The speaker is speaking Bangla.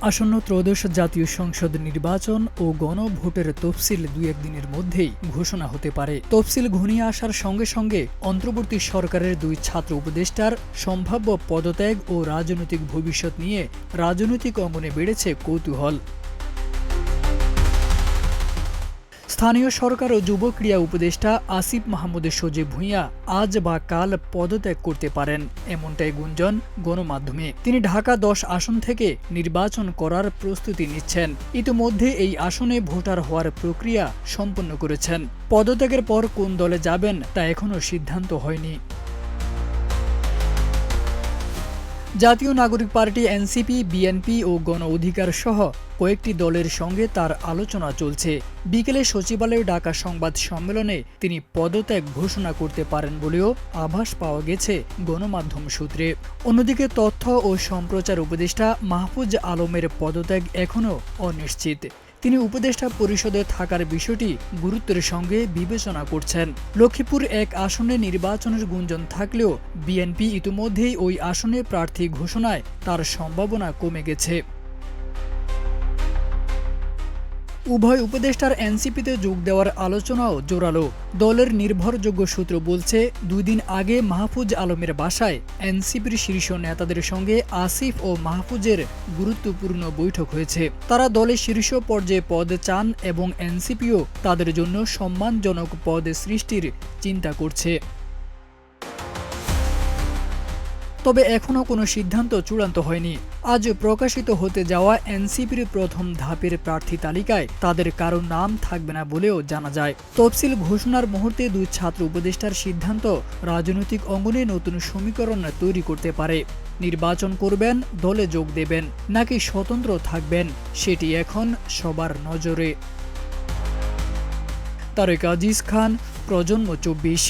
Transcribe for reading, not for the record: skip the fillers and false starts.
আসন্ন ত্রয়োদশ জাতীয় সংসদ নির্বাচন ও গণভোটের তফসিল ২-১ দিনের মধ্যেই ঘোষণা হতে পারে। তফসিল ঘনিয়ে আসার সঙ্গে সঙ্গে অন্তর্বর্তী সরকারের দুই ছাত্র উপদেষ্টার সম্ভাব্য পদত্যাগ ও রাজনৈতিক ভবিষ্যৎ নিয়ে রাজনৈতিক অঙ্গনে বেড়েছে কৌতূহল। স্থানীয় সরকার ও যুব ক্রীড়া উপদেষ্টা আসিফ মাহমুদের সজীব ভূঁইয়া আজ বা কাল পদত্যাগ করতে পারেন, এমনটাই গুঞ্জন গণমাধ্যমে। তিনি ঢাকা ১০ আসন থেকে নির্বাচন করার প্রস্তুতি নিচ্ছেন। ইতিমধ্যে এই আসনে ভোটার হওয়ার প্রক্রিয়া সম্পন্ন করেছেন। পদত্যাগের পর কোন দলে যাবেন তা এখনও সিদ্ধান্ত হয়নি। জাতীয় নাগরিক পার্টি এনসিপি, বিএনপি ও গণ অধিকার সহ কয়েকটি দলের সঙ্গে তার আলোচনা চলছে। বিকেলে সচিবালয়ে ডাকা সংবাদ সম্মেলনে তিনি পদত্যাগ ঘোষণা করতে পারেন বলেও আভাস পাওয়া গেছে গণমাধ্যম সূত্রে। অন্যদিকে তথ্য ও সম্প্রচার উপদেষ্টা মাহফুজ আলমের পদত্যাগ এখনও অনিশ্চিত। তিনি উপদেষ্টা পরিষদে থাকার বিষয়টি গুরুত্বের সঙ্গে বিবেচনা করছেন। লক্ষ্মীপুর ১ আসনে নির্বাচনের গুঞ্জন থাকলেও বিএনপি ইতিমধ্যেই ওই আসনে প্রার্থী ঘোষণায় তার সম্ভাবনা কমে গেছে। উভয় উপদেষ্টার এনসিপিতে যোগ দেওয়ার আলোচনাও জোরালো। দলের নির্ভরযোগ্য সূত্র বলছে, ২ দিন আগে মাহফুজ আলমের বাসায় এনসিপির শীর্ষ নেতাদের সঙ্গে আসিফ ও মাহফুজের গুরুত্বপূর্ণ বৈঠক হয়েছে। তারা দলের শীর্ষ পর্যায়ে পদ চান এবং এনসিপিও তাদের জন্য সম্মানজনক পদ সৃষ্টির চিন্তা করছে। তবে এখনও কোনো সিদ্ধান্ত চূড়ান্ত হয়নি। আজ প্রকাশিত হতে যাওয়া এনসিপির প্রথম ধাপের প্রার্থী তালিকায় তাদের কারো নাম থাকবে না বলেও জানা যায়। তফসিল ঘোষণার মুহূর্তে দুই ছাত্র উপদেষ্টার সিদ্ধান্ত রাজনৈতিক অঙ্গনে নতুন সমীকরণ তৈরি করতে পারে। নির্বাচন করবেন, দলে যোগ দেবেন নাকি স্বতন্ত্র থাকবেন, সেটি এখন সবার নজরে। তারেক আজিজ খান, প্রজন্ম ২৪।